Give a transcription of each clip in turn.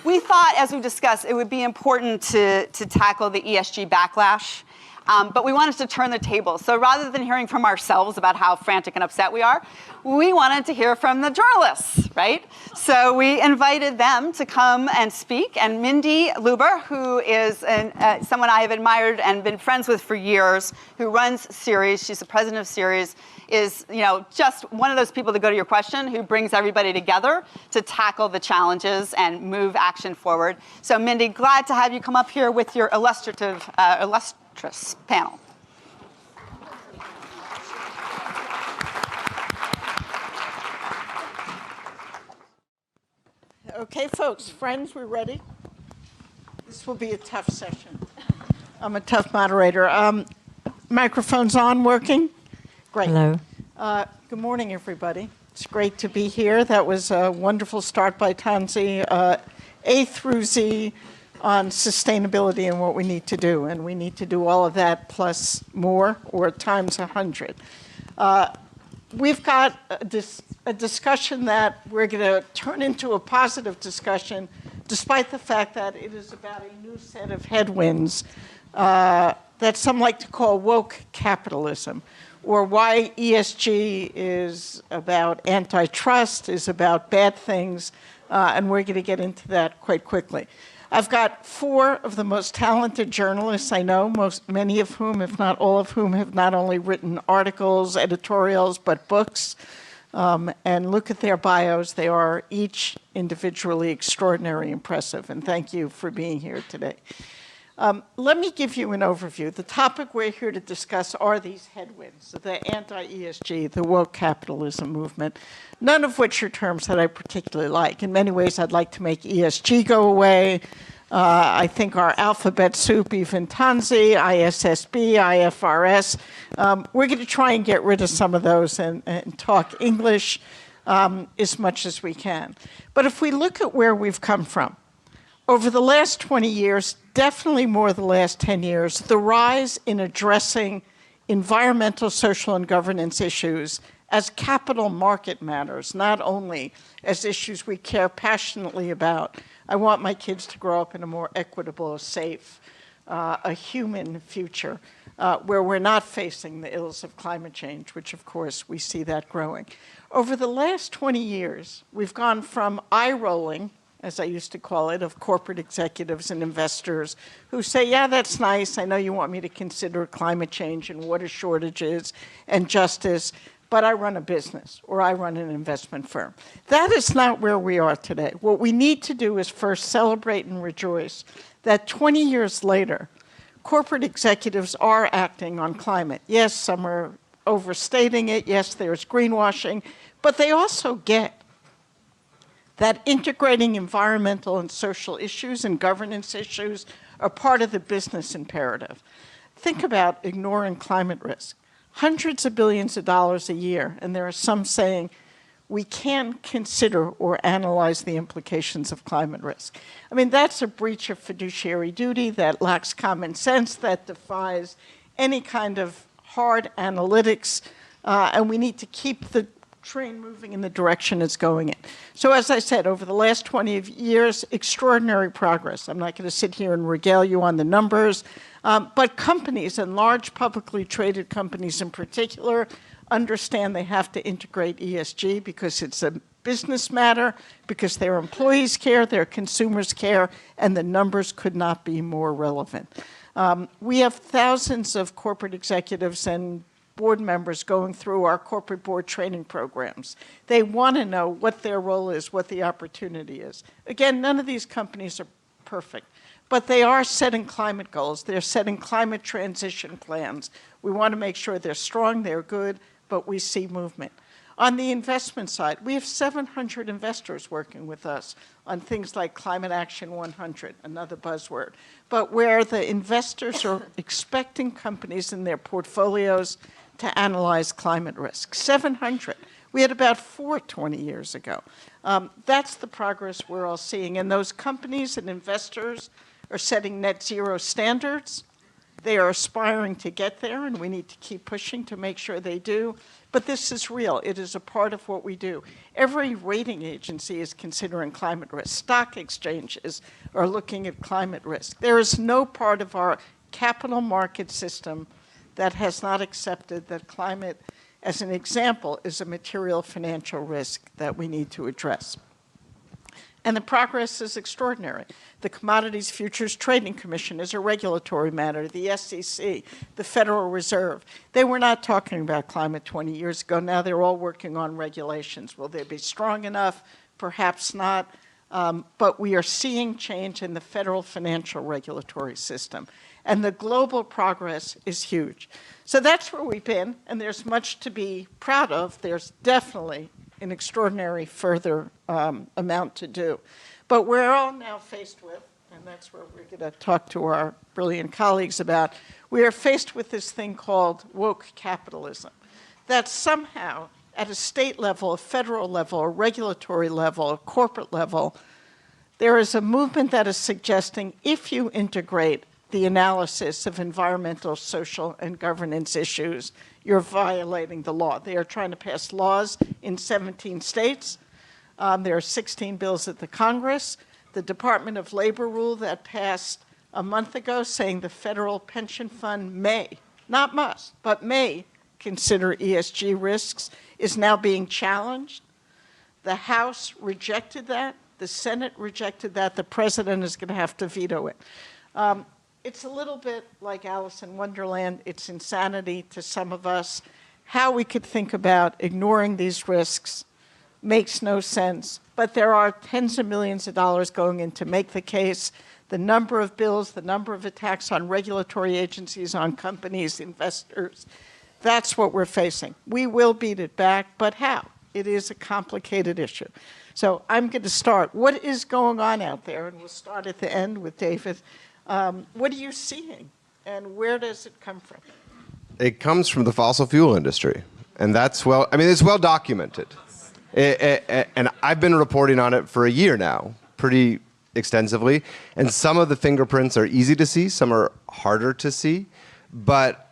we thought, as we discussed, it would be important to tackle the ESG backlash. But we wanted to turn the table. So rather than hearing from ourselves about how frantic and upset we are, we wanted to hear from the journalists, right? So we invited them to come and speak. And Mindy Lubber, who is someone I have admired and been friends with for years, who runs Ceres, she's the president of Ceres, is just one of those people, to go to your question, who brings everybody together to tackle the challenges and move action forward. So Mindy, glad to have you come up here with your illustrative panel. Okay, folks, friends, we're ready. This will be a tough session. I'm a tough moderator. Microphone's on, working? Great. Hello. Good morning, everybody. It's great to be here. That was a wonderful start by Tanzi, A through Z, on sustainability and what we need to do. And we need to do all of that plus more, or times 100. We've got a discussion that we're going to turn into a positive discussion, despite the fact that it is about a new set of headwinds that some like to call woke capitalism, or why ESG is about antitrust, is about bad things, and we're going to get into that quite quickly. I've got 4 of the most talented journalists I know, many of whom, if not all of whom, have not only written articles, editorials, but books. And look at their bios. They are each individually extraordinarily impressive. And thank you for being here today. Let me give you an overview. The topic we're here to discuss are these headwinds, the anti-ESG, the woke capitalism movement, none of which are terms that I particularly like. In many ways, I'd like to make ESG go away. I think our alphabet soup, even Tanzi, ISSB, IFRS, we're going to try and get rid of some of those and talk English as much as we can. But if we look at where we've come from, over the last 20 years, definitely more the last 10 years, the rise in addressing environmental, social, and governance issues as capital market matters, not only as issues we care passionately about. I want my kids to grow up in a more equitable, safe, a human future where we're not facing the ills of climate change, which, of course, we see that growing. Over the last 20 years, we've gone from eye-rolling, as I used to call it, of corporate executives and investors who say, yeah, that's nice. I know you want me to consider climate change and water shortages and justice, but I run a business or I run an investment firm. That is not where we are today. What we need to do is first celebrate and rejoice that 20 years later, corporate executives are acting on climate. Yes, some are overstating it. Yes, there's greenwashing, but they also get that integrating environmental and social issues and governance issues are part of the business imperative. Think about ignoring climate risk. Hundreds of billions of dollars a year, and there are some saying we can't consider or analyze the implications of climate risk. I mean, that's a breach of fiduciary duty that lacks common sense, that defies any kind of hard analytics, and we need to keep the train moving in the direction it's going in. So as I said, over the last 20 years, extraordinary progress. I'm not going to sit here and regale you on the numbers, but companies, and large publicly traded companies in particular, understand they have to integrate ESG because it's a business matter, because their employees care, their consumers care, and the numbers could not be more relevant. We have thousands of corporate executives and board members going through our corporate board training programs. They want to know what their role is, what the opportunity is. Again, none of these companies are perfect, but they are setting climate goals. They're setting climate transition plans. We want to make sure they're strong, they're good, but we see movement. On the investment side, we have 700 investors working with us on things like Climate Action 100, another buzzword, but where the investors are expecting companies in their portfolios to analyze climate risk. 700. We had about 4 20 years ago. That's the progress we're all seeing. And those companies and investors are setting net zero standards, They are aspiring to get there, and we need to keep pushing to make sure they do. But this is real. It is a part of what we do. Every rating agency is considering climate risk. Stock exchanges are looking at climate risk. There is no part of our capital market system that has not accepted that climate, as an example, is a material financial risk that we need to address. And the progress is extraordinary. The Commodities Futures Trading Commission is a regulatory matter, the SEC, the Federal Reserve. They were not talking about climate 20 years ago. Now they're all working on regulations. Will they be strong enough? Perhaps not. But we are seeing change in the federal financial regulatory system. And the global progress is huge. So that's where we've been, and there's much to be proud of. There's definitely an extraordinary further amount to do. But we're all now faced with, and that's where we're going to talk to our brilliant colleagues about, we are faced with this thing called woke capitalism, that somehow at a state level, a federal level, a regulatory level, a corporate level, there is a movement that is suggesting if you integrate the analysis of environmental, social, and governance issues, you're violating the law. They are trying to pass laws in 17 states. There are 16 bills at the Congress. The Department of Labor rule that passed a month ago saying the federal pension fund may, not must, but may consider ESG risks is now being challenged. The House rejected that. The Senate rejected that. The president is going to have to veto it. It's a little bit like Alice in Wonderland. It's insanity to some of us. How we could think about ignoring these risks makes no sense. But there are tens of millions of dollars going in to make the case. The number of bills, the number of attacks on regulatory agencies, on companies, investors, that's what we're facing. We will beat it back, but how? It is a complicated issue. So I'm going to start. What is going on out there? And we'll start at the end with David. What are you seeing, and where does it come from? It comes from the fossil fuel industry, and that's it's well documented. And I've been reporting on it for a year now, pretty extensively, and some of the fingerprints are easy to see, some are harder to see, but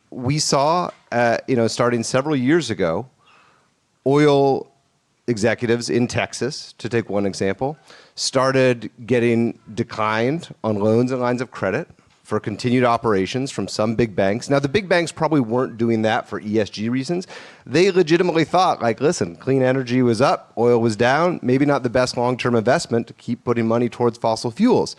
we saw, starting several years ago, oil executives in Texas, to take one example, started getting declined on loans and lines of credit for continued operations from some big banks. Now, the big banks probably weren't doing that for ESG reasons. They legitimately thought, listen, clean energy was up, oil was down, maybe not the best long-term investment to keep putting money towards fossil fuels.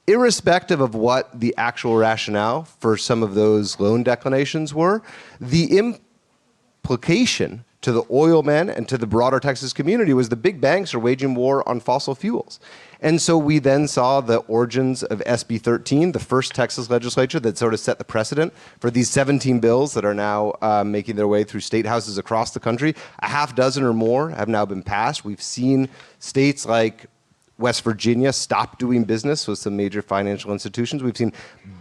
Irrespective of what the actual rationale for some of those loan declinations were, the implication to the oil men and to the broader Texas community was the big banks are waging war on fossil fuels. And so we then saw the origins of SB 13, the first Texas legislature that sort of set the precedent for these 17 bills that are now making their way through state houses across the country. A half dozen or more have now been passed. We've seen states like West Virginia stop doing business with some major financial institutions. We've seen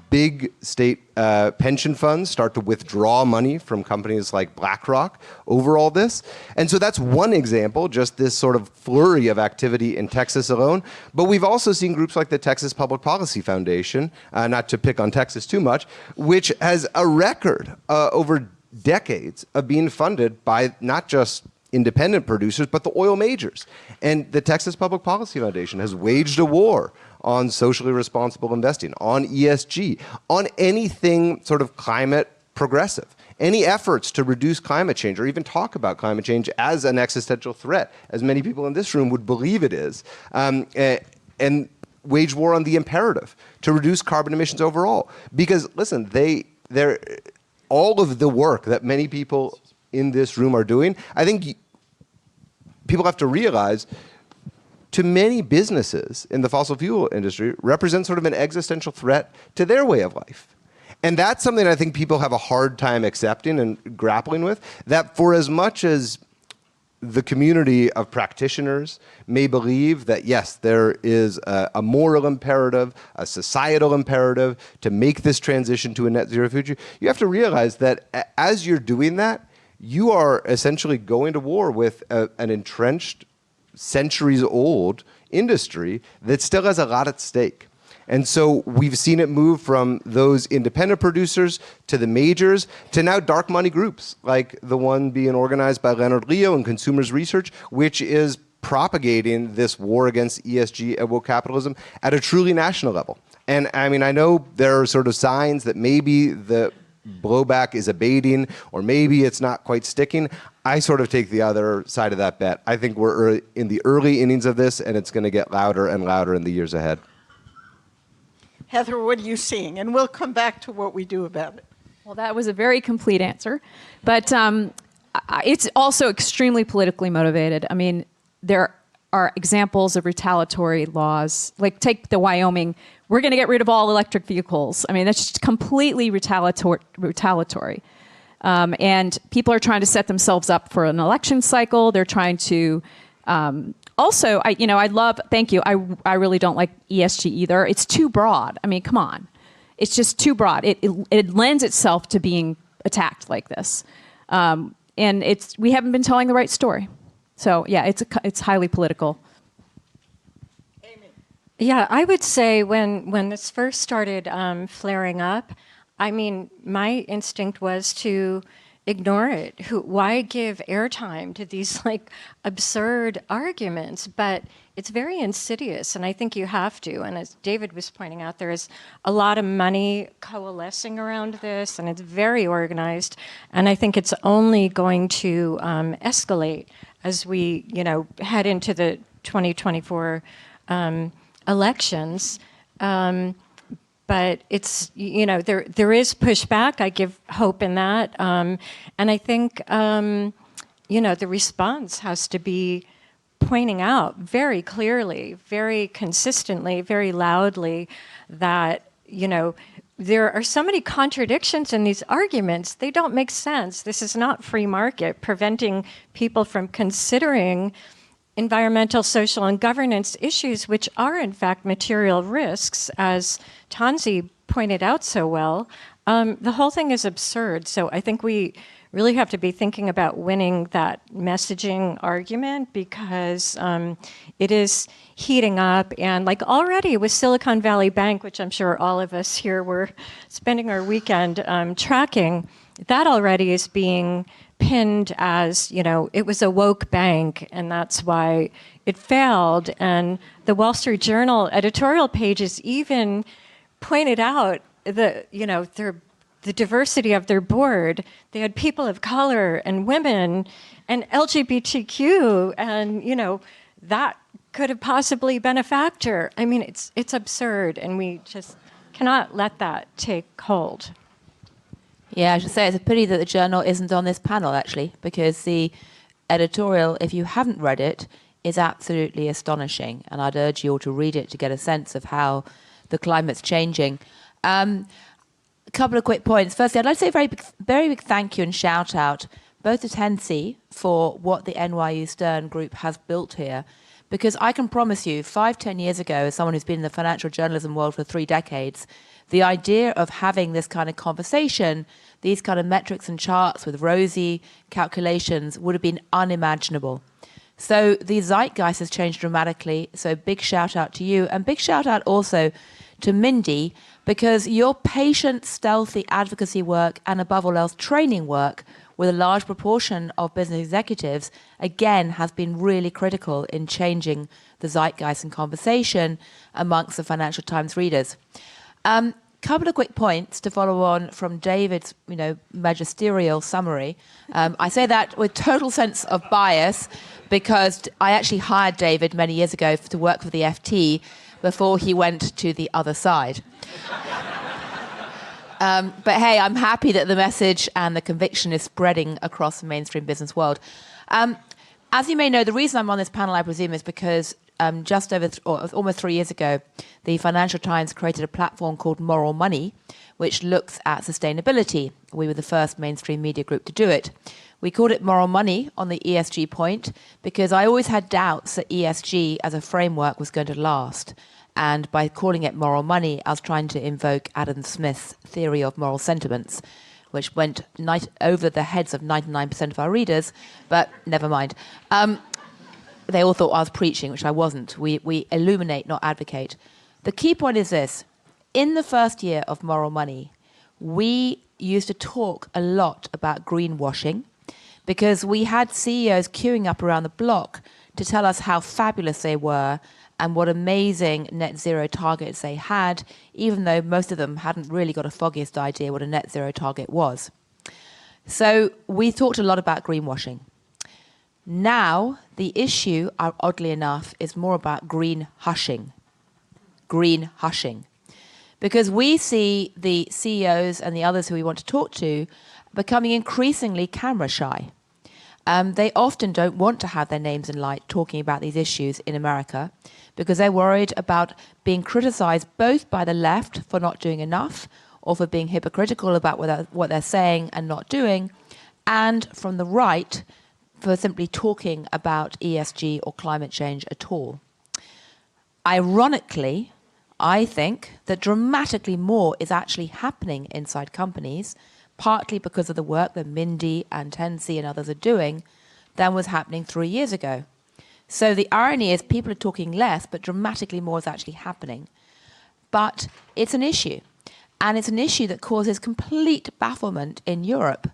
big state pension funds start to withdraw money from companies like BlackRock over all this. And so that's one example, just this sort of flurry of activity in Texas alone. But we've also seen groups like the Texas Public Policy Foundation, not to pick on Texas too much, which has a record over decades of being funded by not just independent producers, but the oil majors. And the Texas Public Policy Foundation has waged a war on socially responsible investing, on ESG, on anything sort of climate progressive. Any efforts to reduce climate change or even talk about climate change as an existential threat, as many people in this room would believe it is, and wage war on the imperative to reduce carbon emissions overall. Because listen, all of the work that many people in this room are doing, I think people have to realize, to many businesses in the fossil fuel industry, represent sort of an existential threat to their way of life. And that's something I think people have a hard time accepting and grappling with, that for as much as the community of practitioners may believe that, yes, there is a moral imperative, a societal imperative to make this transition to a net zero future, you have to realize that as you're doing that, you are essentially going to war with an entrenched, centuries-old industry that still has a lot at stake. And so we've seen it move from those independent producers to the majors to now dark money groups, like the one being organized by Leonard Rio and Consumers Research, which is propagating this war against ESG and woke capitalism at a truly national level. And I mean, I know there are sort of signs that maybe the blowback is abating or maybe it's not quite sticking. I sort of take the other side of that bet. I think we're in the early innings of this, and it's going to get louder and louder in the years ahead. Heather, what are you seeing? And we'll come back to what we do about it. Well, that was a very complete answer. But it's also extremely politically motivated. I mean, there are examples of retaliatory laws. Like, take the Wyoming, we're going to get rid of all electric vehicles. I mean, that's just completely retaliatory. And people are trying to set themselves up for an election cycle. They're trying to also, thank you. I really don't like ESG either. It's too broad. I mean, come on. It's just too broad. It lends itself to being attacked like this. And we haven't been telling the right story. So yeah, it's highly political. Yeah, I would say when this first started flaring up, I mean, my instinct was to ignore it. Why give airtime to these like absurd arguments? But it's very insidious, and I think you have to. And as David was pointing out, there is a lot of money coalescing around this, and it's very organized. And I think it's only going to escalate as we, head into the 2024 elections. But it's, there is pushback. I give hope in that. And I think, the response has to be pointing out very clearly, very consistently, very loudly that, there are so many contradictions in these arguments. They don't make sense. This is not free market, preventing people from considering environmental, social, and governance issues, which are in fact material risks, as Tanzi pointed out so well. The whole thing is absurd. So I think we really have to be thinking about winning that messaging argument, because it is heating up. And like already with Silicon Valley Bank, which I'm sure all of us here were spending our weekend tracking, that already is being pinned as, it was a woke bank, and that's why it failed. And the Wall Street Journal editorial pages even pointed out the diversity of their board. They had people of color and women and LGBTQ, and that could have possibly been a factor. I mean, it's absurd, and we just cannot let that take hold. Yeah, I should say it's a pity that the Journal isn't on this panel, actually, because the editorial, if you haven't read it, is absolutely astonishing. And I'd urge you all to read it to get a sense of how the climate's changing. A couple of quick points. Firstly, I'd like to say a very big thank you and shout out both to Tanzi for what the NYU Stern group has built here. Because I can promise you, 5-10 years ago, as someone who's been in the financial journalism world for 3 decades, the idea of having this kind of conversation, these kind of metrics and charts with rosy calculations would have been unimaginable. So the zeitgeist has changed dramatically. So big shout out to you, and big shout out also to Mindy, because your patient, stealthy advocacy work and above all else training work with a large proportion of business executives, again, has been really critical in changing the zeitgeist and conversation amongst the Financial Times readers. Couple of quick points to follow on from David's, magisterial summary. I say that with total sense of bias because I actually hired David many years ago to work for the FT before he went to the other side. But hey, I'm happy that the message and the conviction is spreading across the mainstream business world. As you may know, the reason I'm on this panel, I presume, is because just over almost 3 years ago, the Financial Times created a platform called Moral Money, which looks at sustainability. We were the first mainstream media group to do it. We called it Moral Money on the ESG point because I always had doubts that ESG as a framework was going to last. And by calling it Moral Money, I was trying to invoke Adam Smith's theory of moral sentiments, which went over the heads of 99% of our readers, but never mind. They all thought I was preaching, which I wasn't. We illuminate, not advocate. The key point is this. In the first year of Moral Money, we used to talk a lot about greenwashing because we had CEOs queuing up around the block to tell us how fabulous they were and what amazing net zero targets they had, even though most of them hadn't really got a foggiest idea what a net zero target was. So we talked a lot about greenwashing. Now, the issue, oddly enough, is more about green hushing. Green hushing. Because we see the CEOs and the others who we want to talk to becoming increasingly camera shy. They often don't want to have their names in light talking about these issues in America because they're worried about being criticized both by the left for not doing enough or for being hypocritical about what they're saying and not doing, and from the right for simply talking about ESG or climate change at all. Ironically, I think that dramatically more is actually happening inside companies, partly because of the work that Mindy and Tensi and others are doing, than was happening 3 years ago. So the irony is people are talking less, but dramatically more is actually happening. But it's an issue. And it's an issue that causes complete bafflement in Europe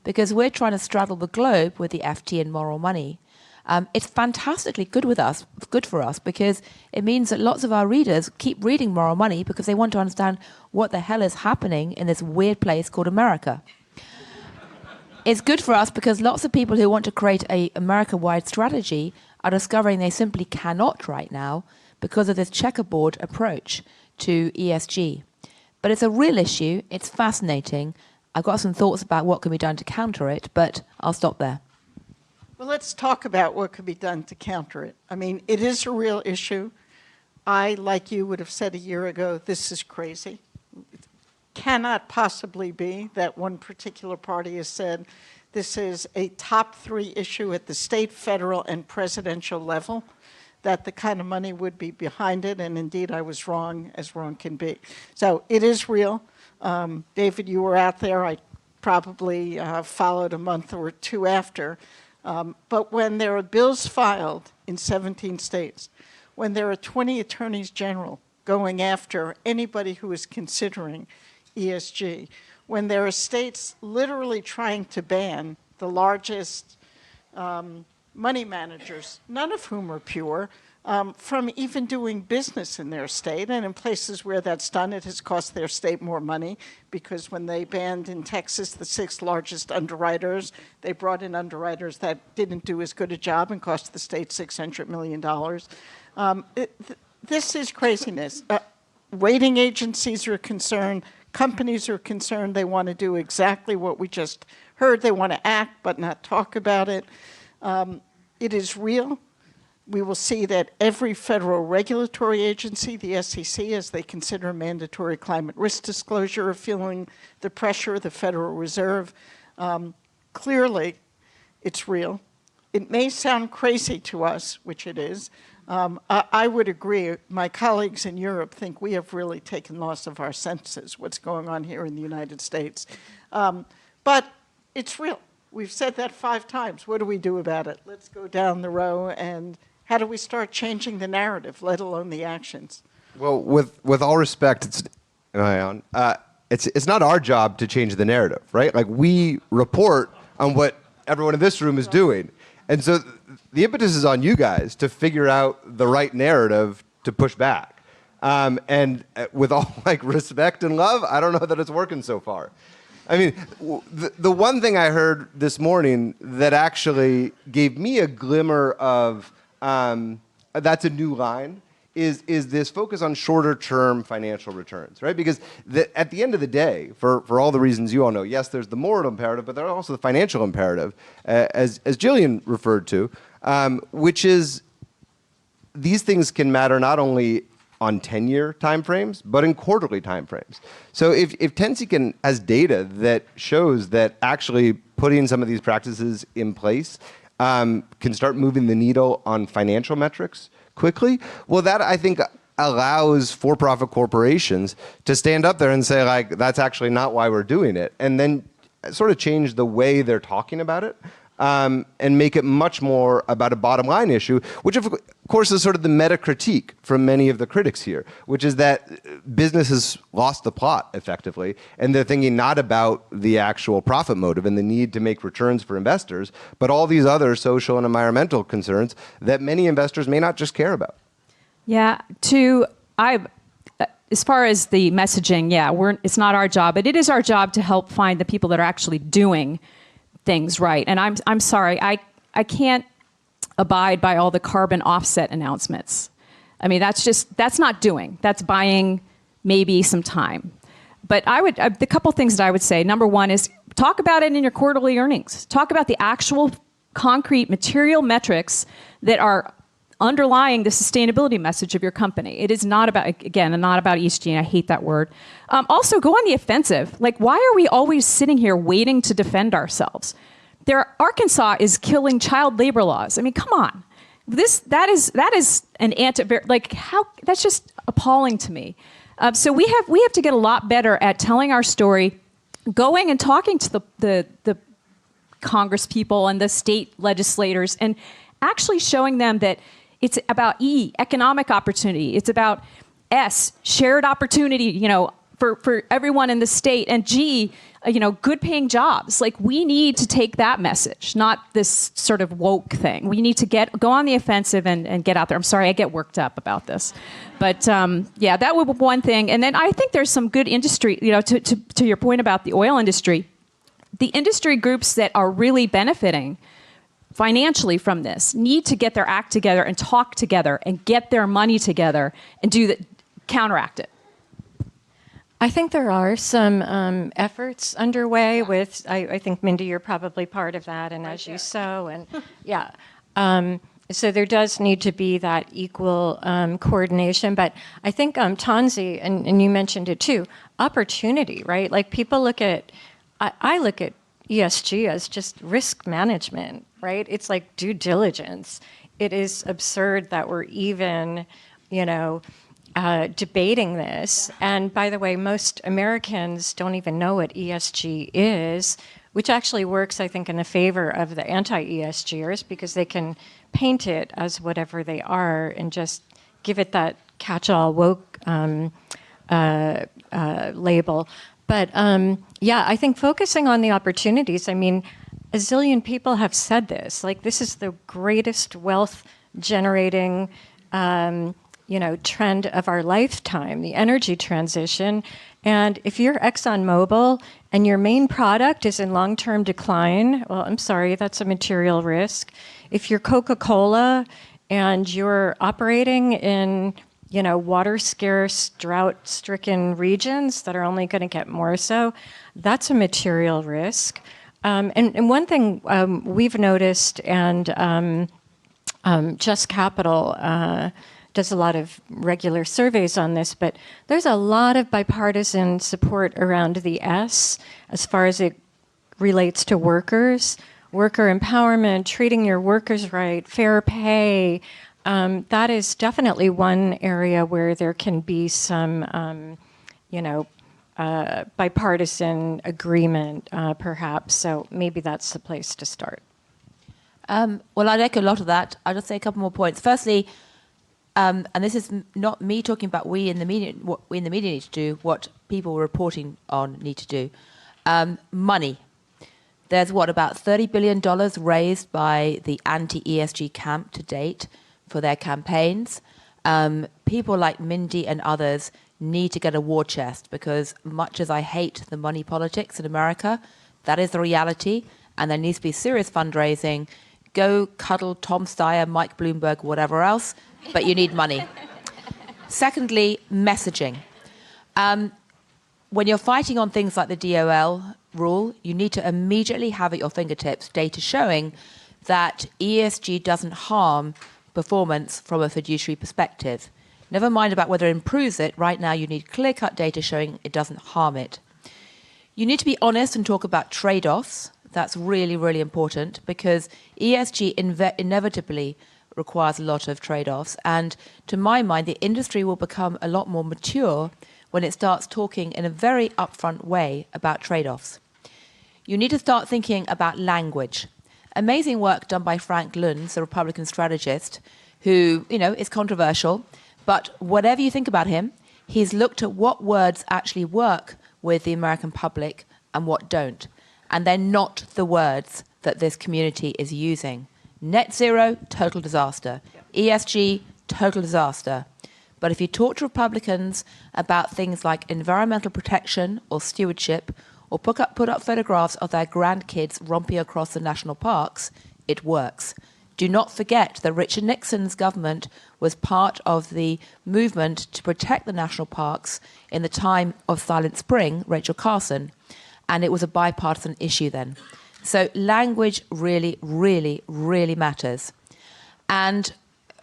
because we're trying to straddle the globe with the FT and Moral Money. It's fantastically good for us because it means that lots of our readers keep reading Moral Money because they want to understand what the hell is happening in this weird place called America. It's good for us because lots of people who want to create a America-wide strategy are discovering they simply cannot right now because of this checkerboard approach to ESG. But it's a real issue. It's fascinating. I've got some thoughts about what can be done to counter it, but I'll stop there. Well, let's talk about what could be done to counter it. I mean, it is a real issue. I, like you, would have said a year ago, this is crazy. It cannot possibly be that one particular party has said this is a top 3 issue at the state, federal, and presidential level, that the kind of money would be behind it, and indeed I was wrong, as wrong can be. So it is real. David, you were out there. I probably followed a month or 2 after. But when there are bills filed in 17 states, when there are 20 attorneys general going after anybody who is considering ESG, when there are states literally trying to ban the largest money managers, none of whom are pure, from even doing business in their state. And in places where that's done, it has cost their state more money because when they banned in Texas the 6 largest underwriters, they brought in underwriters that didn't do as good a job and cost the state $600 million. This is craziness. Rating agencies are concerned. Companies are concerned. They want to do exactly what we just heard. They want to act but not talk about it. It is real. We will see that every federal regulatory agency, the SEC, as they consider mandatory climate risk disclosure, are feeling the pressure, the Federal Reserve. Clearly, it's real. It may sound crazy to us, which it is. I would agree. My colleagues in Europe think we have really taken loss of our senses, what's going on here in the United States. But it's real. We've said that 5 times. What do we do about it? Let's go down the row, and how do we start changing the narrative, let alone the actions? Well, with all respect, it's not our job to change the narrative, right? Like, we report on what everyone in this room is doing. And so the impetus is on you guys to figure out the right narrative to push back. And with all respect and love, I don't know that it's working so far. I mean, the one thing I heard this morning that actually gave me a glimmer of that's a new line is this focus on shorter term financial returns, right? Because at the end of the day, for all the reasons you all know, yes, there's the moral imperative, but there's also the financial imperative, as Gillian referred to, which is these things can matter not only on 10-year timeframes, but in quarterly timeframes. So if Tensi has data that shows that actually putting some of these practices in place can start moving the needle on financial metrics quickly, well, that I think allows for-profit corporations to stand up there and say, like, that's actually not why we're doing it, and then sort of change the way they're talking about it. and make it much more about a bottom line issue, which of course is sort of the meta critique from many of the critics here, which is that business has lost the plot effectively, and they're thinking not about the actual profit motive and the need to make returns for investors, but all these other social and environmental concerns that many investors may not just care about. Yeah, as far as the messaging, it's not our job, but it is our job to help find the people that are actually doing things right. And I'm sorry, I can't abide by all the carbon offset announcements. I mean, that's not doing. That's buying maybe some time. But the couple things that I would say, number one is talk about it in your quarterly earnings. Talk about the actual concrete material metrics that are underlying the sustainability message of your company. It is not about, again, not about ESG, and I hate that word. Also, go on the offensive. Like, why are we always sitting here waiting to defend ourselves? Arkansas is killing child labor laws. I mean, come on. That is an that's just appalling to me. So we have to get a lot better at telling our story, going and talking to the Congress people and the state legislators, and actually showing them that it's about E, economic opportunity. It's about S, shared opportunity, for everyone in the state, and G, good paying jobs. Like, we need to take that message, not this sort of woke thing. We need to go on the offensive and get out there. I'm sorry, I get worked up about this. But that would be one thing. And then I think there's some good industry, to your point about the oil industry, the industry groups that are really benefiting financially from this need to get their act together and talk together and get their money together and counteract it. I think there are some efforts underway with, I think, Mindy, you're probably part of that, and As You Sow, and yeah. So there does need to be that equal coordination. But I think Tanzi, and you mentioned it too, opportunity, right? Like, people I look at ESG as just risk management, right? It's like due diligence. It is absurd that we're even, debating this. And by the way, most Americans don't even know what ESG is, which actually works, I think, in the favor of the anti-ESGers, because they can paint it as whatever they are and just give it that catch-all woke label. But I think focusing on the opportunities, I mean, a zillion people have said this, like, this is the greatest wealth generating trend of our lifetime, the energy transition. And if you're ExxonMobil and your main product is in long-term decline, well, I'm sorry, that's a material risk. If you're Coca-Cola and you're operating in water-scarce, drought-stricken regions that are only going to get more so, that's a material risk. And one thing we've noticed, and Just Capital does a lot of regular surveys on this, but there's a lot of bipartisan support around the S as far as it relates to workers, worker empowerment, treating your workers right, fair pay. That is definitely one area where there can be some, bipartisan agreement, perhaps. So maybe that's the place to start. Well, I'd echo a lot of that. I'll just say a couple more points. Firstly, and this is not me talking about we in the media, what we in the media need to do, what people reporting on need to do. Money. There's about $30 billion raised by the anti-ESG camp to date for their campaigns. People like Mindy and others need to get a war chest, because much as I hate the money politics in America, that is the reality, and there needs to be serious fundraising. Go cuddle Tom Steyer, Mike Bloomberg, whatever else, but you need money. Secondly, messaging. When you're fighting on things like the DOL rule, you need to immediately have at your fingertips data showing that ESG doesn't harm performance from a fiduciary perspective. Never mind about whether it improves it. Right now, you need clear-cut data showing it doesn't harm it. You need to be honest and talk about trade-offs. That's really, really important, because ESG inevitably requires a lot of trade-offs. And to my mind, the industry will become a lot more mature when it starts talking in a very upfront way about trade-offs. You need to start thinking about language. Amazing work done by Frank Luntz, a Republican strategist, who, is controversial. But whatever you think about him, he's looked at what words actually work with the American public and what don't. And they're not the words that this community is using. Net zero, total disaster. ESG, total disaster. But if you talk to Republicans about things like environmental protection or stewardship, or put up photographs of their grandkids romping across the national parks, it works. Do not forget that Richard Nixon's government was part of the movement to protect the national parks in the time of Silent Spring, Rachel Carson, and it was a bipartisan issue then. So language really, really, really matters. And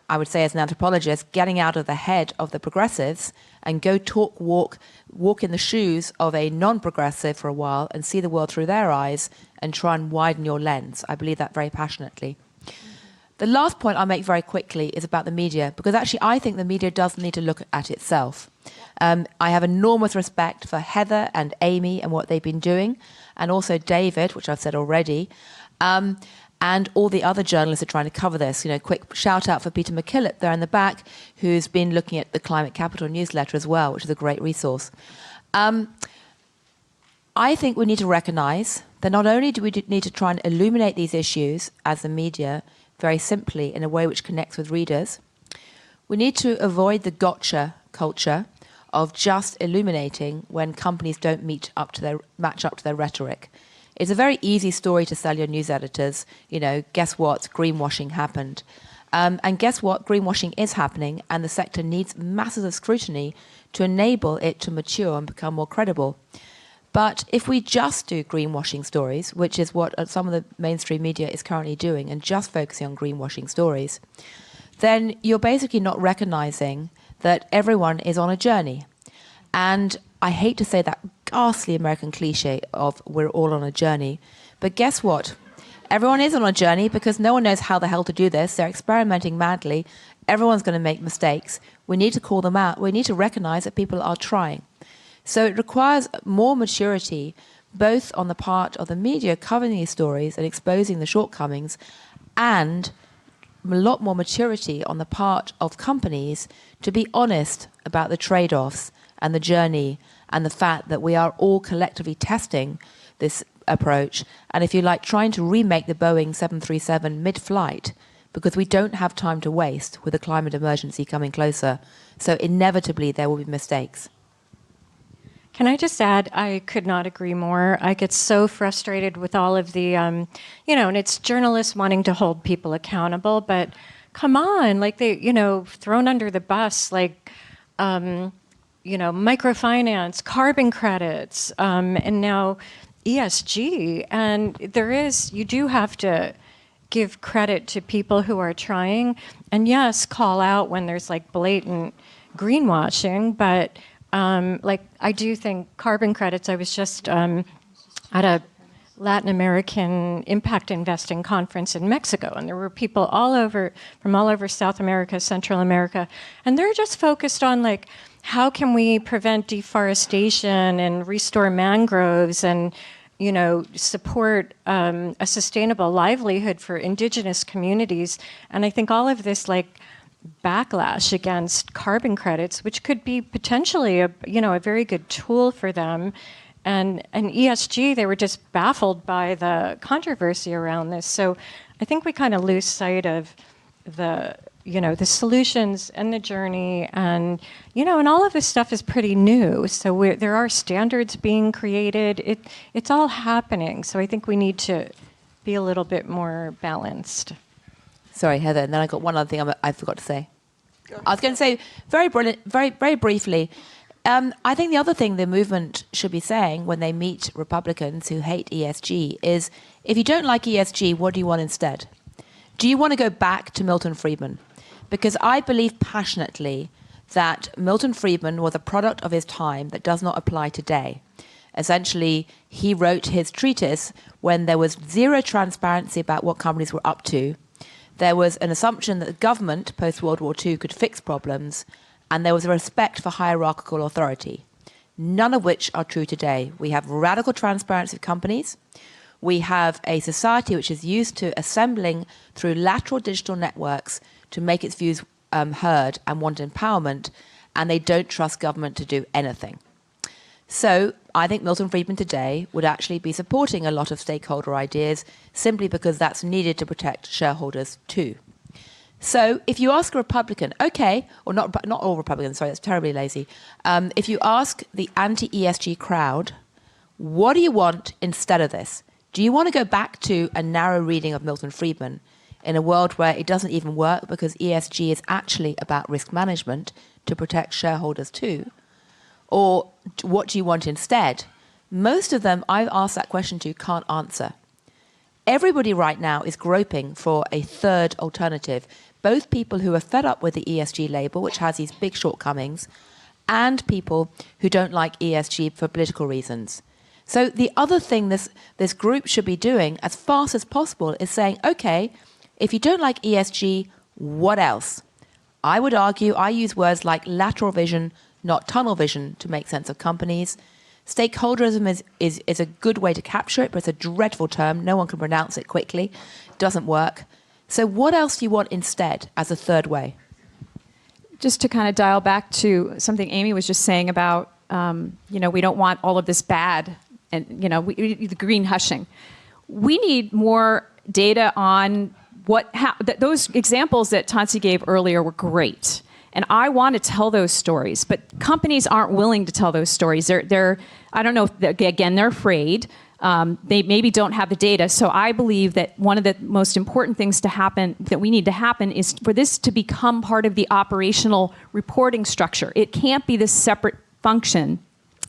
I would say as an anthropologist, getting out of the head of the progressives and go walk in the shoes of a non-progressive for a while and see the world through their eyes and try and widen your lens. I believe that very passionately. The last point I'll make very quickly is about the media, because actually I think the media does need to look at itself. I have enormous respect for Heather and Amy and what they've been doing, and also David, which I've said already, and all the other journalists are trying to cover this. Quick shout out for Peter McKillop there in the back, who's been looking at the Climate Capital newsletter as well, which is a great resource. I think we need to recognize that not only do we need to try and illuminate these issues as the media very simply in a way which connects with readers, we need to avoid the gotcha culture of just illuminating when companies don't match up to their rhetoric. It's a very easy story to sell your news editors. Guess what? Greenwashing happened. And guess what? Greenwashing is happening, and the sector needs masses of scrutiny to enable it to mature and become more credible. But if we just do greenwashing stories, which is what some of the mainstream media is currently doing, and just focusing on greenwashing stories, then you're basically not recognizing that everyone is on a journey. And I hate to say that ghastly American cliche of we're all on a journey, but guess what? Everyone is on a journey because no one knows how the hell to do this. They're experimenting madly. Everyone's going to make mistakes. We need to call them out. We need to recognize that people are trying. So it requires more maturity, both on the part of the media covering these stories and exposing the shortcomings, and a lot more maturity on the part of companies to be honest about the trade-offs and the journey and the fact that we are all collectively testing this approach. And if you like, trying to remake the Boeing 737 mid-flight, because we don't have time to waste with the climate emergency coming closer. So inevitably there will be mistakes. Can I just add, I could not agree more. I get so frustrated with all of the, and it's journalists wanting to hold people accountable, but come on, like they, thrown under the bus, like, microfinance, carbon credits, and now ESG. And you do have to give credit to people who are trying, and yes, call out when there's like blatant greenwashing, but I do think carbon credits, I was just at a Latin American impact investing conference in Mexico, and there were people from all over South America, Central America, and they're just focused on like, how can we prevent deforestation and restore mangroves and, support a sustainable livelihood for indigenous communities. And I think all of this like backlash against carbon credits, which could be potentially a very good tool for them. And ESG, they were just baffled by the controversy around this. So I think we kind of lose sight of the solutions and the journey, and all of this stuff is pretty new. So there are standards being created. It's all happening. So I think we need to be a little bit more balanced. Sorry, Heather, and then I got one other thing I forgot to say. I was going to say, very briefly, I think the other thing the movement should be saying when they meet Republicans who hate ESG is, if you don't like ESG, what do you want instead? Do you want to go back to Milton Friedman? Because I believe passionately that Milton Friedman was a product of his time that does not apply today. Essentially, he wrote his treatise when there was zero transparency about what companies were up to. There was an assumption that the government, post-World War II, could fix problems, and there was a respect for hierarchical authority, none of which are true today. We have radical transparency of companies. we have a society which is used to assembling through lateral digital networks to make its views heard and want empowerment, and they don't trust government to do anything. So I think Milton Friedman today would actually be supporting a lot of stakeholder ideas simply because that's needed to protect shareholders too. So if you ask a Republican, okay, or not all Republicans, sorry, that's terribly lazy. If you ask the anti-ESG crowd, what do you want instead of this? Do you want to go back to a narrow reading of Milton Friedman in a world where it doesn't even work because ESG is actually about risk management to protect shareholders too? Or what do you want instead? Most of them I've asked that question to can't answer. Everybody right now is groping for a third alternative, both people who are fed up with the ESG label, which has these big shortcomings, and people who don't like ESG for political reasons. So the other thing this group should be doing as fast as possible is saying, okay, if you don't like ESG, what else? I would argue, I use words like lateral vision, not tunnel vision, to make sense of companies. Stakeholderism is a good way to capture it, but it's a dreadful term. No one can pronounce it quickly. It doesn't work. So what else do you want instead as a third way? Just to kind of dial back to something Amy was just saying about, we don't want all of this bad and, the green hushing. We need more data on those examples that Tansi gave earlier were great. And I want to tell those stories, but companies aren't willing to tell those stories. They're I don't know, again, they're afraid. They maybe don't have the data. So I believe that one of the most important things that we need to happen is for this to become part of the operational reporting structure. It can't be this separate function.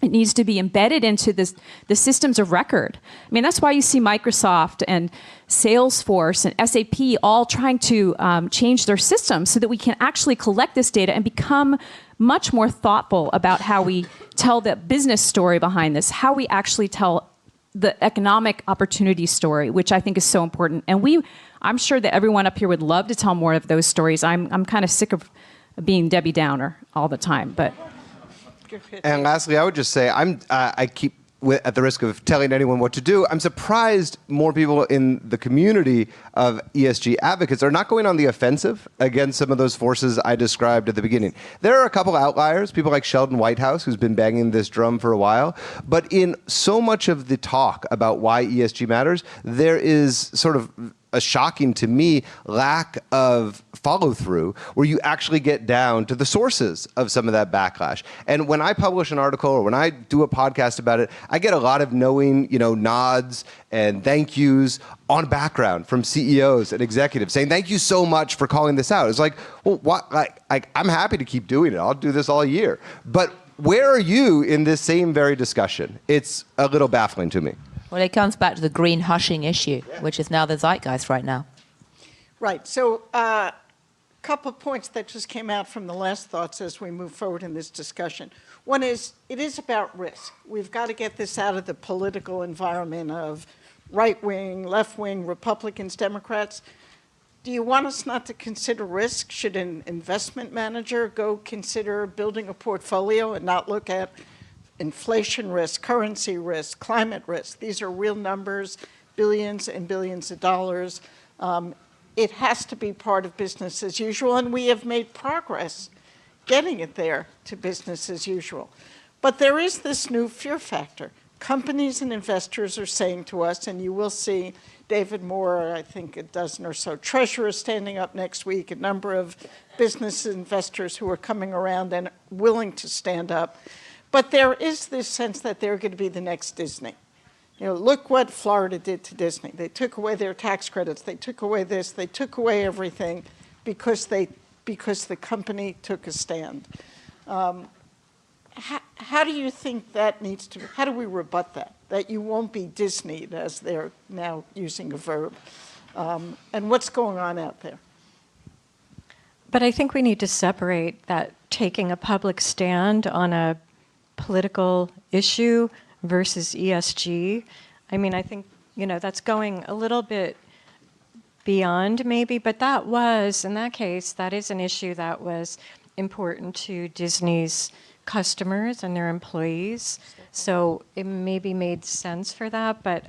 It needs to be embedded into the systems of record. I mean, that's why you see Microsoft and Salesforce and SAP all trying to change their systems so that we can actually collect this data and become much more thoughtful about how we tell the business story behind this, how we actually tell the economic opportunity story, which I think is so important. And I'm sure that everyone up here would love to tell more of those stories. I'm kind of sick of being Debbie Downer all the time, but. And lastly, I would just say I keep, at the risk of telling anyone what to do, I'm surprised more people in the community of ESG advocates are not going on the offensive against some of those forces I described at the beginning. There are a couple outliers, people like Sheldon Whitehouse, who's been banging this drum for a while. But in so much of the talk about why ESG matters, there is sort of a shocking, to me, lack of follow-through where you actually get down to the sources of some of that backlash. And when I publish an article or when I do a podcast about it, I get a lot of knowing, nods and thank yous on background from CEOs and executives saying, thank you so much for calling this out. It's like, well, what? I'm happy to keep doing it. I'll do this all year. But where are you in this same very discussion? It's a little baffling to me. Well, it comes back to the green hushing issue, which is now the zeitgeist right now. Right. So a couple of points that just came out from the last thoughts as we move forward in this discussion. One is, it is about risk. We've got to get this out of the political environment of right-wing, left-wing, Republicans, Democrats. Do you want us not to consider risk? Should an investment manager go consider building a portfolio and not look at inflation risk, currency risk, climate risk? These are real numbers, billions and billions of dollars. It has to be part of business as usual, and we have made progress getting it there to business as usual. But there is this new fear factor. Companies and investors are saying to us, and you will see David Moore, I think a dozen or so treasurers standing up next week, a number of business investors who are coming around and willing to stand up. But there is this sense that they're going to be the next Disney. Look what Florida did to Disney. They took away their tax credits. They took away this. They took away everything because the company took a stand. How do you think that needs to? How do we rebut that? That you won't be Disneyed, as they're now using a verb. And what's going on out there? But I think we need to separate that taking a public stand on a political issue versus ESG. I mean, I think, that's going a little bit beyond maybe, but that was, in that case, that is an issue that was important to Disney's customers and their employees. So it maybe made sense for that, but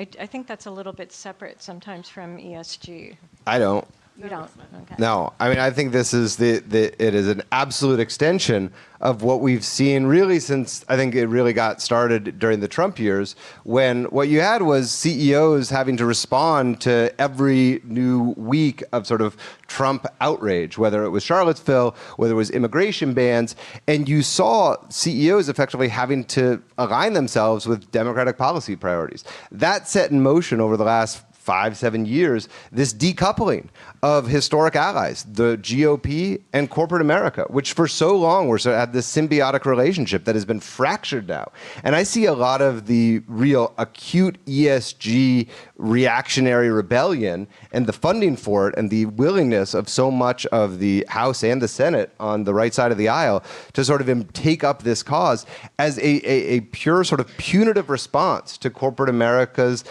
I think that's a little bit separate sometimes from ESG. I don't. You don't? Okay. No, I mean, I think this is it is an absolute extension of what we've seen really since I think it really got started during the Trump years, when what you had was CEOs having to respond to every new week of sort of Trump outrage, whether it was Charlottesville, whether it was immigration bans, and you saw CEOs effectively having to align themselves with Democratic policy priorities. That set in motion over the last 5-7 years, this decoupling of historic allies, the GOP and corporate America, which for so long had this symbiotic relationship that has been fractured now. And I see a lot of the real acute ESG reactionary rebellion and the funding for it and the willingness of so much of the House and the Senate on the right side of the aisle to sort of take up this cause as a pure sort of punitive response to corporate America's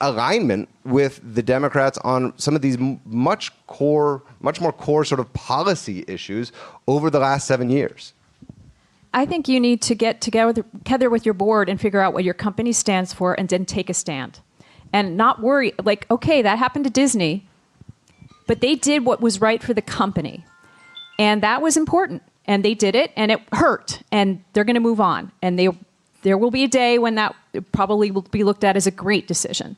alignment with the Democrats on some of these much more core sort of policy issues over the last 7 years. I think you need to get together with your board and figure out what your company stands for and then take a stand. And not worry, like, okay, that happened to Disney, but they did what was right for the company. And that was important. And they did it, and it hurt. And they're going to move on. And there will be a day when that probably will be looked at as a great decision.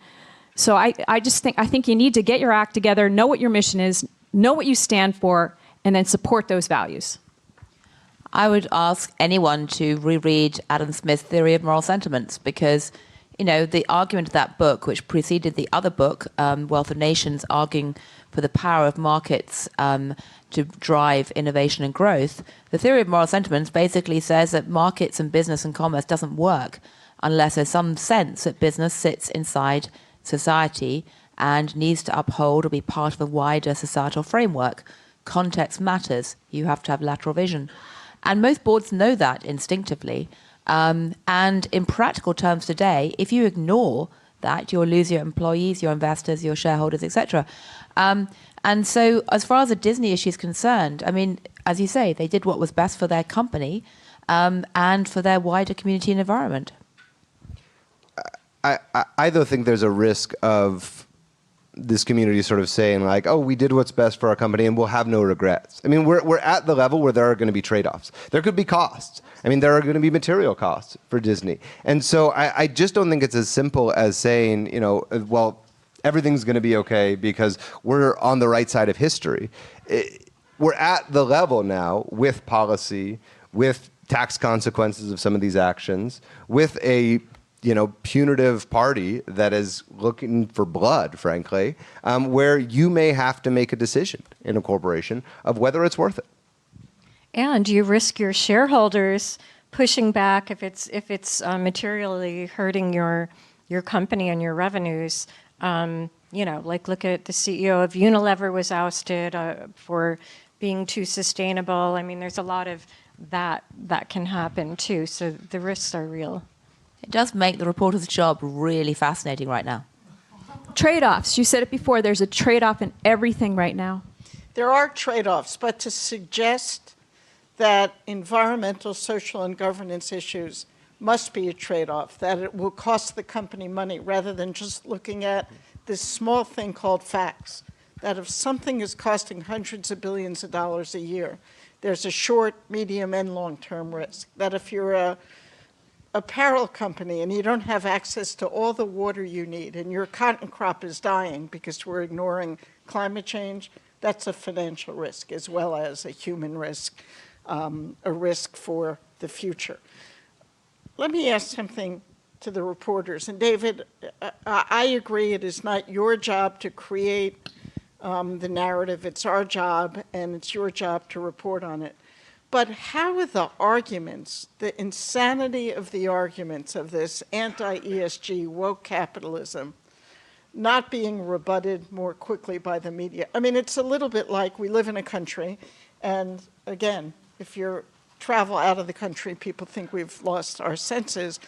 So I think you need to get your act together, know what your mission is, know what you stand for, and then support those values. I would ask anyone to reread Adam Smith's Theory of Moral Sentiments, because, you know, the argument of that book, which preceded the other book, Wealth of Nations, arguing for the power of markets to drive innovation and growth, the Theory of Moral Sentiments basically says that markets and business and commerce doesn't work unless there's some sense that business sits inside society and needs to uphold or be part of a wider societal framework. Context matters. You have to have lateral vision. And most boards know that instinctively. And in practical terms today, if you ignore that, you'll lose your employees, your investors, your shareholders, etc. And so as far as the Disney issue is concerned, I mean, as you say, they did what was best for their company and for their wider community and environment. I though think there's a risk of this community sort of saying like, oh, we did what's best for our company and we'll have no regrets. I mean, we're at the level where there are going to be trade-offs. There could be costs. I mean, there are going to be material costs for Disney. And so I just don't think it's as simple as saying, you know, well, everything's going to be okay because we're on the right side of history. We're at the level now with policy, with tax consequences of some of these actions, with a punitive party that is looking for blood, frankly, where you may have to make a decision in a corporation of whether it's worth it. And you risk your shareholders pushing back if it's materially hurting your company and your revenues. Like look at the CEO of Unilever was ousted for being too sustainable. I mean, there's a lot of that can happen too. So the risks are real. It does make the reporter's job really fascinating right now. Trade-offs. You said it before. There's a trade-off in everything right now. There are trade-offs, but to suggest that environmental, social, and governance issues must be a trade-off, that it will cost the company money, rather than just looking at this small thing called facts, that if something is costing hundreds of billions of dollars a year, there's a short, medium, and long-term risk. That if you're a apparel company and you don't have access to all the water you need and your cotton crop is dying because we're ignoring climate change, that's a financial risk as well as a human risk, a risk for the future. Let me ask something to the reporters. And David, I agree it is not your job to create the narrative. It's our job and it's your job to report on it. But how are the arguments, the insanity of the arguments of this anti-ESG woke capitalism not being rebutted more quickly by the media? I mean, it's a little bit like we live in a country, and again, if you travel out of the country, people think we've lost our senses.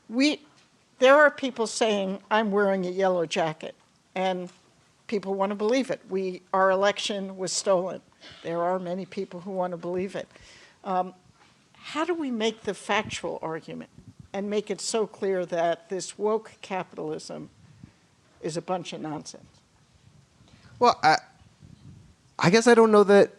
There are people saying, I'm wearing a yellow jacket, and people want to believe it. Our election was stolen. There are many people who want to believe it. How do we make the factual argument and make it so clear that this woke capitalism is a bunch of nonsense? Well, I guess I don't know that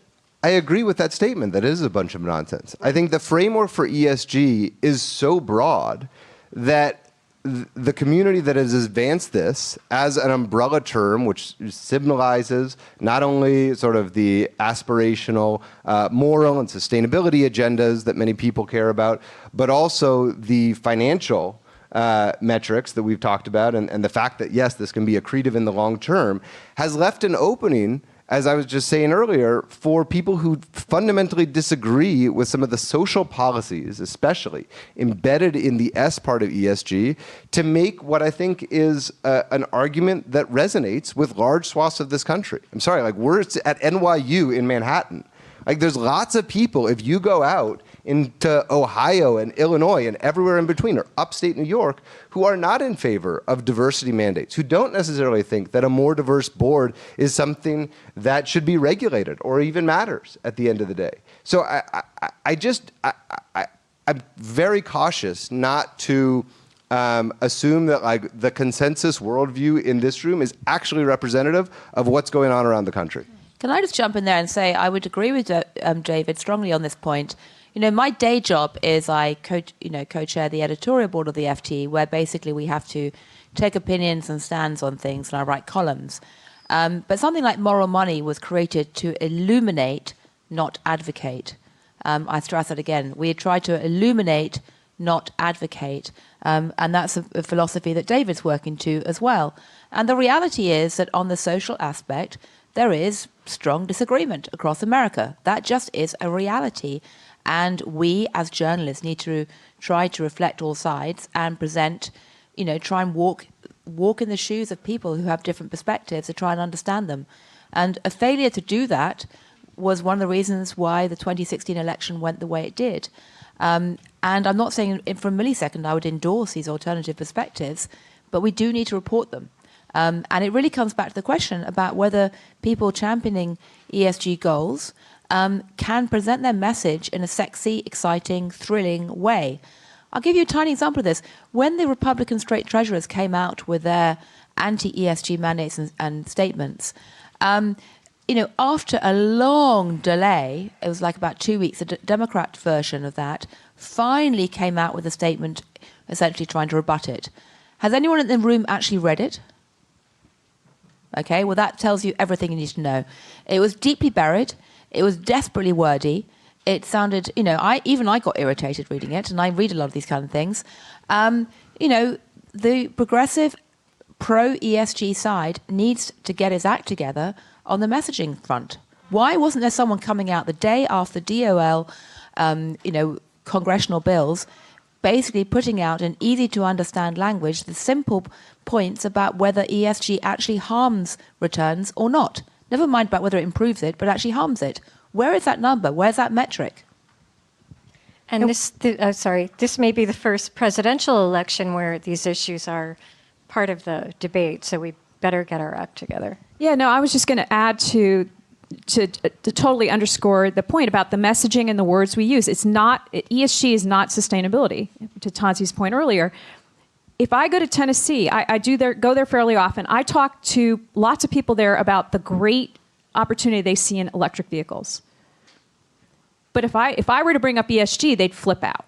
I agree with that statement that it is a bunch of nonsense. I think the framework for ESG is so broad that the community that has advanced this as an umbrella term, which symbolizes not only sort of the aspirational moral and sustainability agendas that many people care about, but also the financial metrics that we've talked about, and the fact that, yes, this can be accretive in the long term, has left an opening, as I was just saying earlier, for people who fundamentally disagree with some of the social policies, especially embedded in the S part of ESG, to make what I think is an argument that resonates with large swaths of this country. I'm sorry, like, we're at NYU in Manhattan. Like, there's lots of people, if you go out into Ohio and Illinois and everywhere in between, or upstate New York, who are not in favor of diversity mandates, who don't necessarily think that a more diverse board is something that should be regulated or even matters at the end of the day. So I'm very cautious not to assume that, like, the consensus worldview in this room is actually representative of what's going on around the country. Can I just jump in there and say I would agree with David strongly on this point. You know, my day job is I co-chair the editorial board of the FT, where basically we have to take opinions and stands on things, and I write columns. But something like Moral Money was created to illuminate, not advocate. I stress that again. We try to illuminate, not advocate. And that's a philosophy that David's working to as well. And the reality is that on the social aspect, there is strong disagreement across America. That just is a reality. And we, as journalists, need to try to reflect all sides and present, try and walk in the shoes of people who have different perspectives to try and understand them. And a failure to do that was one of the reasons why the 2016 election went the way it did. And I'm not saying for a millisecond I would endorse these alternative perspectives, but we do need to report them. And it really comes back to the question about whether people championing ESG goals can present their message in a sexy, exciting, thrilling way. I'll give you a tiny example of this. When the Republican state treasurers came out with their anti-ESG mandates and statements, after a long delay, it was like about 2 weeks, the Democrat version of that finally came out with a statement essentially trying to rebut it. Has anyone in the room actually read it? Okay, well, that tells you everything you need to know. It was deeply buried. It was desperately wordy. It sounded, I got irritated reading it, and I read a lot of these kind of things. The progressive pro-ESG side needs to get its act together on the messaging front. Why wasn't there someone coming out the day after DOL, congressional bills, basically putting out an easy-to-understand language, the simple points about whether ESG actually harms returns or not? Never mind about whether it improves it, but actually harms it. Where is that number? Where's that metric? And this may be the first presidential election where these issues are part of the debate, so we better get our act together. Yeah, no, I was just going to add to totally underscore the point about the messaging and the words we use. ESG is not sustainability, to Tansi's point earlier. If I go to Tennessee, I go there fairly often. I talk to lots of people there about the great opportunity they see in electric vehicles. But if I were to bring up ESG, they'd flip out.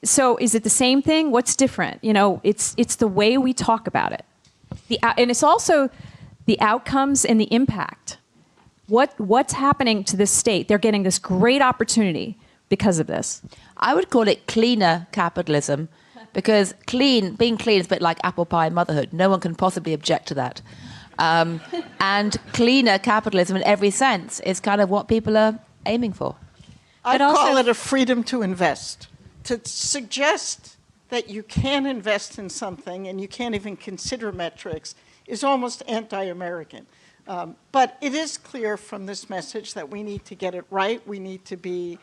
So is it the same thing? What's different? It's the way we talk about it. And it's also the outcomes and the impact. What's happening to this state? They're getting this great opportunity because of this. I would call it cleaner capitalism, because being clean is a bit like apple pie motherhood. No one can possibly object to that. And cleaner capitalism in every sense is kind of what people are aiming for. I'd call it a freedom to invest. To suggest that you can invest in something and you can't even consider metrics is almost anti-American. But it is clear from this message that we need to get it right. We need to be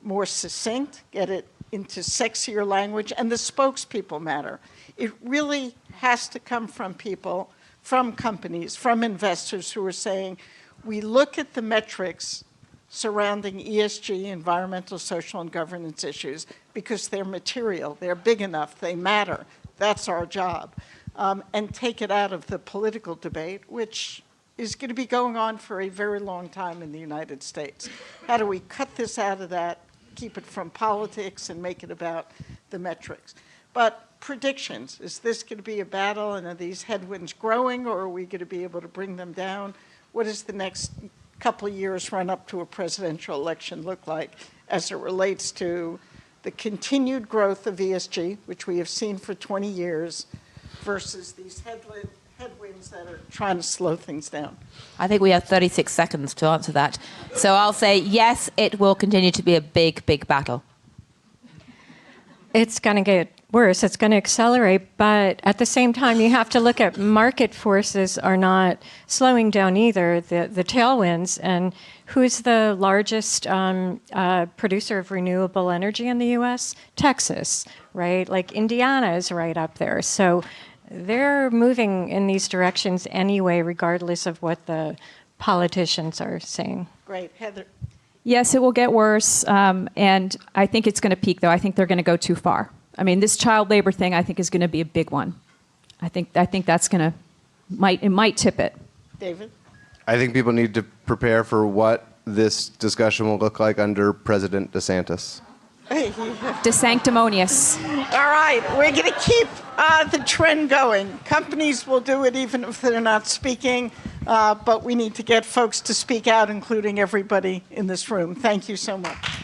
more succinct, get it into sexier language, and the spokespeople matter. It really has to come from people, from companies, from investors who are saying, we look at the metrics surrounding ESG, environmental, social, and governance issues, because they're material, they're big enough, they matter. That's our job. And take it out of the political debate, which is going to be going on for a very long time in the United States. How do we cut this out of that, keep it from politics, and make it about the metrics? But predictions, is this going to be a battle, and are these headwinds growing, or are we going to be able to bring them down? What does the next couple of years run up to a presidential election look like as it relates to the continued growth of ESG, which we have seen for 20 years, versus these headwinds that are trying to slow things down? I think we have 36 seconds to answer that. So I'll say yes, it will continue to be a big, big battle. It's going to get worse. It's going to accelerate. But at the same time, you have to look at market forces are not slowing down either, the tailwinds. And who's the largest producer of renewable energy in the U.S.? Texas, right? Like Indiana is right up there. So they're moving in these directions anyway, regardless of what the politicians are saying. Great. Heather? Yes, it will get worse, and I think it's going to peak, though. I think they're going to go too far. I mean, this child labor thing, I think, is going to be a big one. I think that's going to might tip it. David? I think people need to prepare for what this discussion will look like under President DeSantis. DeSanctimonious. All right, we're going to keep the trend going. Companies will do it even if they're not speaking, but we need to get folks to speak out, including everybody in this room. Thank you so much.